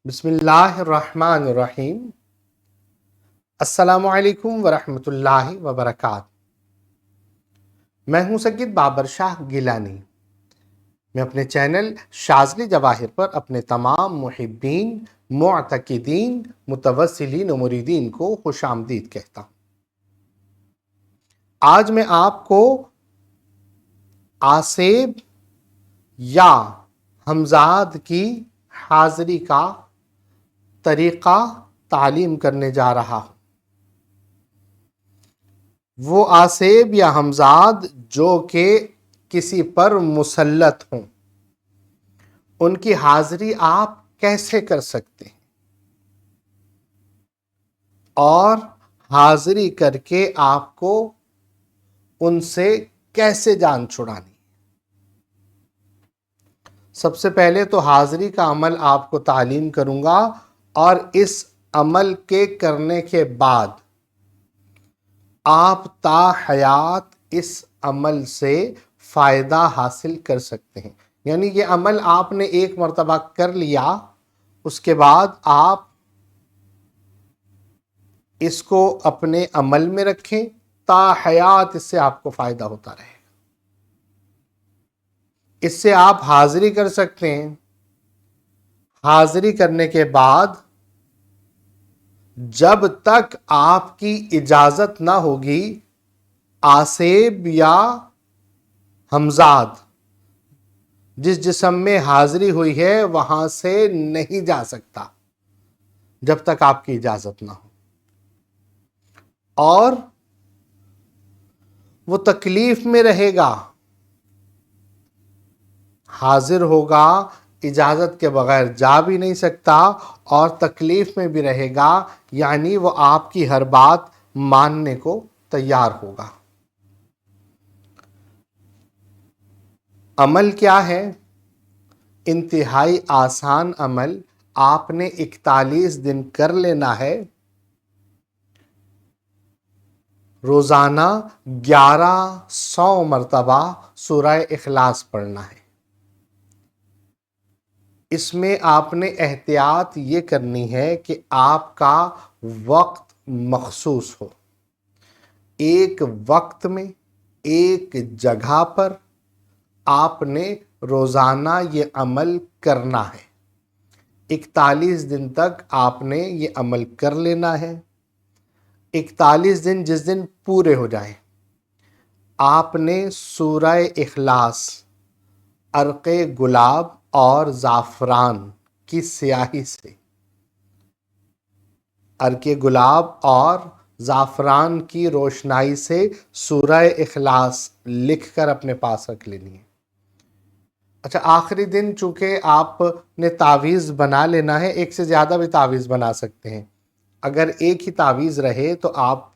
بسم اللہ الرحمن الرحیم۔ السلام علیکم ورحمۃ اللہ وبرکاتہ۔ میں ہوں سید بابر شاہ گیلانی۔ میں اپنے چینل شاذلی جواہر پر اپنے تمام محبین، معتقدین، متوسلین و مریدین کو خوش آمدید کہتا ہوں۔ آج میں آپ کو آسیب یا ہمزاد کی حاضری کا طریقہ تعلیم کرنے جا رہا ہوں۔ وہ آسیب یا ہمزاد جو کہ کسی پر مسلط ہوں، ان کی حاضری آپ کیسے کر سکتے ہیں اور حاضری کر کے آپ کو ان سے کیسے جان چھڑانی؟ سب سے پہلے تو حاضری کا عمل آپ کو تعلیم کروں گا، اور اس عمل کے کرنے کے بعد آپ تا حیات اس عمل سے فائدہ حاصل کر سکتے ہیں۔ یعنی یہ عمل آپ نے ایک مرتبہ کر لیا، اس کے بعد آپ اس کو اپنے عمل میں رکھیں، تا حیات اس سے آپ کو فائدہ ہوتا رہے۔ اس سے آپ حاضری کر سکتے ہیں۔ حاضری کرنے کے بعد جب تک آپ کی اجازت نہ ہوگی، آسیب یا ہمزاد جس جسم میں حاضری ہوئی ہے وہاں سے نہیں جا سکتا جب تک آپ کی اجازت نہ ہو، اور وہ تکلیف میں رہے گا، حاضر ہوگا، اجازت کے بغیر جا بھی نہیں سکتا اور تکلیف میں بھی رہے گا، یعنی وہ آپ کی ہر بات ماننے کو تیار ہوگا۔ عمل کیا ہے؟ انتہائی آسان عمل، آپ نے 41 دن کر لینا ہے۔ روزانہ 1100 مرتبہ سورہ اخلاص پڑھنا ہے۔ اس میں آپ نے احتیاط یہ کرنی ہے کہ آپ کا وقت مخصوص ہو، ایک وقت میں ایک جگہ پر آپ نے روزانہ یہ عمل کرنا ہے۔ 41 دن تک آپ نے یہ عمل کر لینا ہے۔ 41 دن جس دن پورے ہو جائیں، آپ نے سورہ اخلاص عرق گلاب اور زعفران کی سیاہی سے، عرق گلاب اور زعفران کی روشنائی سے سورہ اخلاص لکھ کر اپنے پاس رکھ لینی ہے۔ اچھا، آخری دن چونکہ آپ نے تعویذ بنا لینا ہے، ایک سے زیادہ بھی تعویذ بنا سکتے ہیں۔ اگر ایک ہی تعویذ رہے تو آپ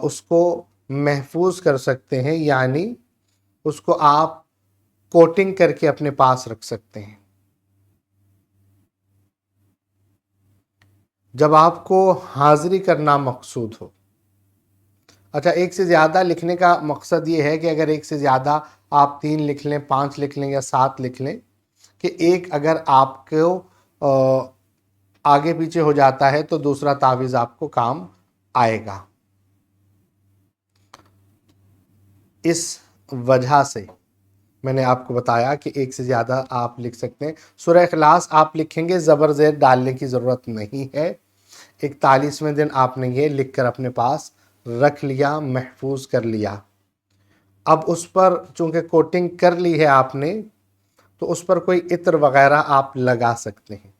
اس کو محفوظ کر سکتے ہیں، یعنی اس کو آپ کوٹنگ کر کے اپنے پاس رکھ سکتے ہیں۔ جب آپ کو حاضری کرنا مقصود ہو، اچھا، ایک سے زیادہ لکھنے کا مقصد یہ ہے کہ اگر ایک سے زیادہ آپ 3 لکھ لیں، 5 لکھ لیں یا 7 لکھ لیں، کہ ایک اگر آپ کو آگے پیچھے ہو جاتا ہے تو دوسرا تعویذ آپ کو کام آئے گا۔ اس وجہ سے میں نے آپ کو بتایا کہ ایک سے زیادہ آپ لکھ سکتے ہیں۔ سورہ اخلاص آپ لکھیں گے، زبر زیر ڈالنے کی ضرورت نہیں ہے۔ 41ویں دن آپ نے یہ لکھ کر اپنے پاس رکھ لیا، محفوظ کر لیا۔ اب اس پر چونکہ کوٹنگ کر لی ہے آپ نے، تو اس پر کوئی عطر وغیرہ آپ لگا سکتے ہیں۔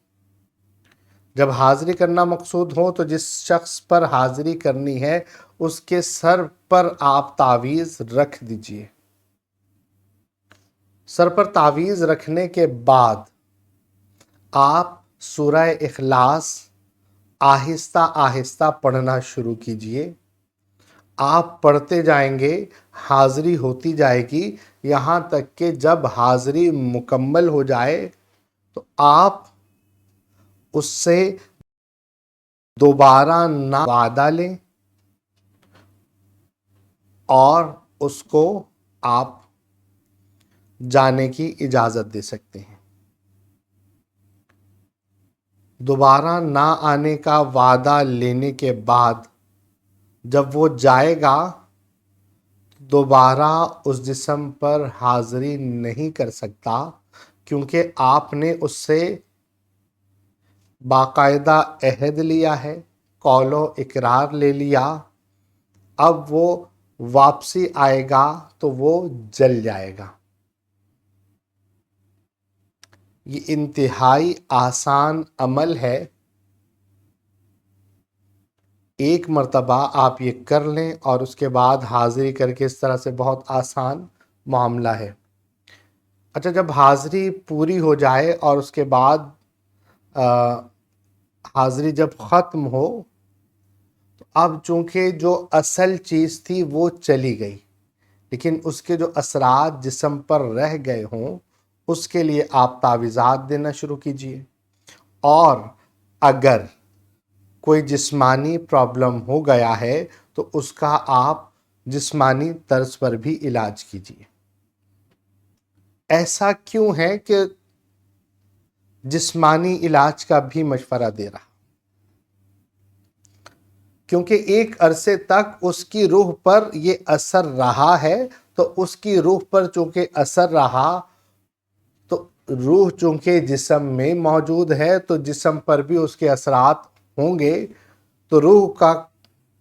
جب حاضری کرنا مقصود ہو تو جس شخص پر حاضری کرنی ہے اس کے سر پر آپ تعویذ رکھ دیجئے۔ سر پر تعویذ رکھنے کے بعد آپ سورہ اخلاص آہستہ آہستہ پڑھنا شروع کیجئے۔ آپ پڑھتے جائیں گے، حاضری ہوتی جائے گی، یہاں تک کہ جب حاضری مکمل ہو جائے تو آپ اس سے دوبارہ نہ وعدہ لیں اور اس کو آپ جانے کی اجازت دے سکتے ہیں۔ دوبارہ نہ آنے کا وعدہ لینے کے بعد جب وہ جائے گا دوبارہ اس جسم پر حاضری نہیں کر سکتا، کیونکہ آپ نے اس سے باقاعدہ عہد لیا ہے، قول و اقرار لے لیا۔ اب وہ واپسی آئے گا تو وہ جل جائے گا۔ یہ انتہائی آسان عمل ہے، ایک مرتبہ آپ یہ کر لیں اور اس کے بعد حاضری کر کے اس طرح سے بہت آسان معاملہ ہے۔ اچھا، جب حاضری پوری ہو جائے اور اس کے بعد حاضری جب ختم ہو تو اب چونکہ جو اصل چیز تھی وہ چلی گئی، لیکن اس کے جو اثرات جسم پر رہ گئے ہوں اس کے لیے آپ تعویذات دینا شروع کیجئے، اور اگر کوئی جسمانی پرابلم ہو گیا ہے تو اس کا آپ جسمانی طرز پر بھی علاج کیجئے۔ ایسا کیوں ہے کہ جسمانی علاج کا بھی مشورہ دے رہا؟ کیونکہ ایک عرصے تک اس کی روح پر یہ اثر رہا ہے، تو اس کی روح پر چونکہ اثر رہا تو روح چونکہ جسم میں موجود ہے تو جسم پر بھی اس کے اثرات ہوں گے، تو روح کا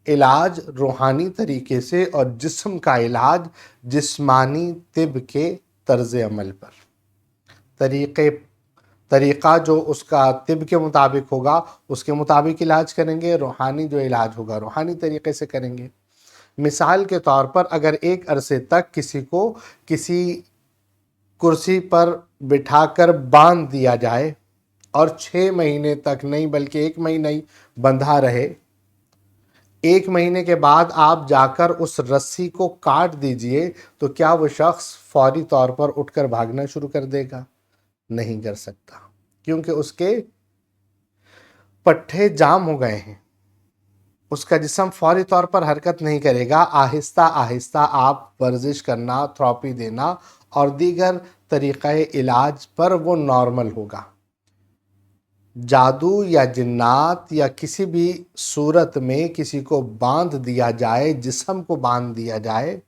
علاج روحانی طریقے سے اور جسم کا علاج جسمانی طب کے طرز عمل پر، طریقہ جو اس کا طب کے مطابق ہوگا اس کے مطابق علاج کریں گے، روحانی جو علاج ہوگا روحانی طریقے سے کریں گے۔ مثال کے طور پر اگر ایک عرصے تک کسی کو کسی کرسی پر بٹھا کر باندھ دیا جائے اور 6 مہینے تک نہیں بلکہ 1 مہینہ ہی بندھا رہے، 1 مہینے کے بعد آپ جا کر اس رسی کو کاٹ دیجئے تو کیا وہ شخص فوری طور پر اٹھ کر بھاگنا شروع کر دے گا؟ نہیں کر سکتا، کیونکہ اس کے پٹھے جام ہو گئے ہیں، اس کا جسم فوری طور پر حرکت نہیں کرے گا۔ آہستہ آہستہ آپ ورزش کرنا، تھراپی دینا اور دیگر طریقہ علاج پر وہ نارمل ہوگا۔ جادو یا جنات یا کسی بھی صورت میں کسی کو باندھ دیا جائے، جسم کو باندھ دیا جائے،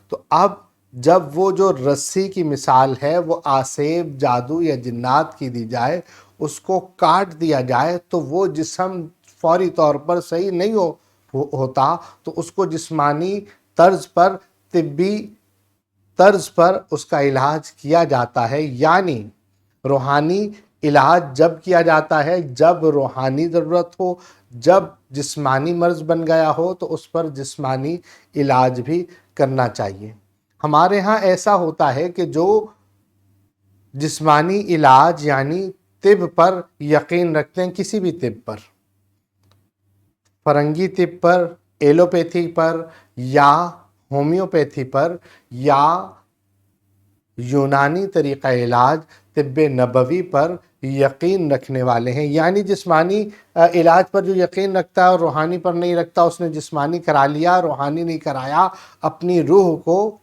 تو اب جب وہ جو رسی کی مثال ہے وہ آسیب، جادو یا جنات کی دی جائے، اس کو کاٹ دیا جائے تو وہ جسم فوری طور پر صحیح نہیں ہوتا، تو اس کو جسمانی طرز پر، طبی طرز پر اس کا علاج کیا جاتا ہے۔ یعنی روحانی علاج جب کیا جاتا ہے جب روحانی ضرورت ہو، جب جسمانی مرض بن گیا ہو تو اس پر جسمانی علاج بھی کرنا چاہیے۔ ہمارے ہاں ایسا ہوتا ہے کہ جو جسمانی علاج یعنی طب پر یقین رکھتے ہیں، کسی بھی طب پر، فرنگی طب پر، ایلوپیتھی پر یا ہومیوپیتھی پر یا یونانی طریقہ علاج طب نبوی پر یقین رکھنے والے ہیں، یعنی جسمانی علاج پر جو یقین رکھتا ہے اور روحانی پر نہیں رکھتا، اس نے جسمانی کرا لیا، روحانی نہیں کرایا، اپنی روح کو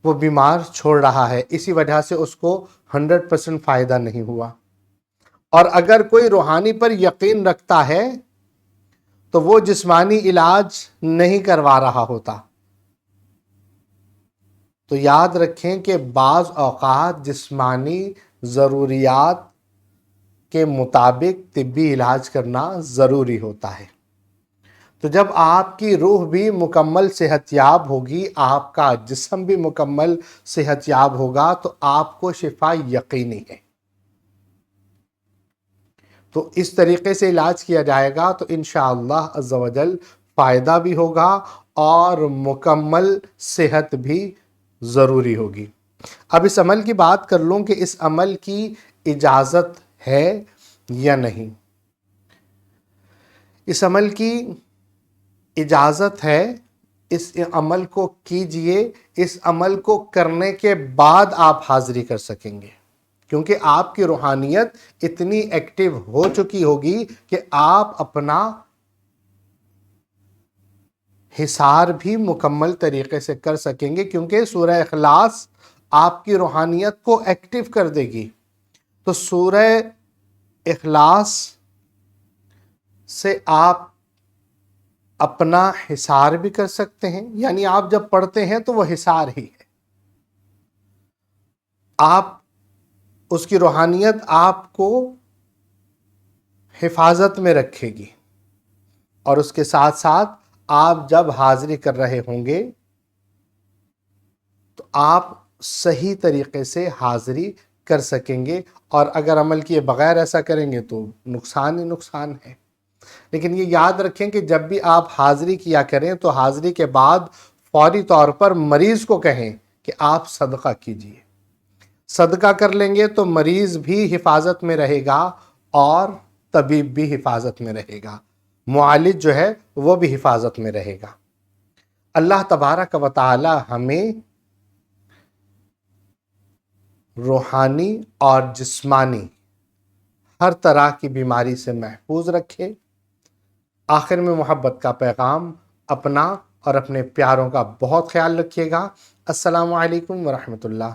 وہ بیمار چھوڑ رہا ہے، اسی وجہ سے اس کو 100% فائدہ نہیں ہوا۔ اور اگر کوئی روحانی پر یقین رکھتا ہے تو وہ جسمانی علاج نہیں کروا رہا ہوتا۔ تو یاد رکھیں کہ بعض اوقات جسمانی ضروریات کے مطابق طبی علاج کرنا ضروری ہوتا ہے۔ تو جب آپ کی روح بھی مکمل صحت یاب ہوگی، آپ کا جسم بھی مکمل صحت یاب ہوگا، تو آپ کو شفا یقینی ہے۔ تو اس طریقے سے علاج کیا جائے گا تو انشاءاللہ عز و جل فائدہ بھی ہوگا اور مکمل صحت بھی ضروری ہوگی۔ اب اس عمل کی بات کر لوں کہ اس عمل کی اجازت ہے یا نہیں۔ اس عمل کی اجازت ہے، اس عمل کو کیجئے، اس عمل کو کرنے کے بعد آپ حاضری کر سکیں گے، کیونکہ آپ کی روحانیت اتنی ایکٹیو ہو چکی ہوگی کہ آپ اپنا حصار بھی مکمل طریقے سے کر سکیں گے، کیونکہ سورہ اخلاص آپ کی روحانیت کو ایکٹیو کر دے گی۔ تو سورہ اخلاص سے آپ اپنا حصار بھی کر سکتے ہیں، یعنی آپ جب پڑھتے ہیں تو وہ حصار ہی ہے، آپ اس کی روحانیت آپ کو حفاظت میں رکھے گی، اور اس کے ساتھ ساتھ آپ جب حاضری کر رہے ہوں گے تو آپ صحیح طریقے سے حاضری کر سکیں گے، اور اگر عمل کیے بغیر ایسا کریں گے تو نقصان ہی نقصان ہے۔ لیکن یہ یاد رکھیں کہ جب بھی آپ حاضری کیا کریں تو حاضری کے بعد فوری طور پر مریض کو کہیں کہ آپ صدقہ کیجئے۔ صدقہ کر لیں گے تو مریض بھی حفاظت میں رہے گا اور طبیب بھی حفاظت میں رہے گا، معالج جو ہے وہ بھی حفاظت میں رہے گا۔ اللہ تبارک و تعالی ہمیں روحانی اور جسمانی ہر طرح کی بیماری سے محفوظ رکھے۔ آخر میں محبت کا پیغام، اپنا اور اپنے پیاروں کا بہت خیال رکھیے گا۔ السلام علیکم ورحمۃ اللہ۔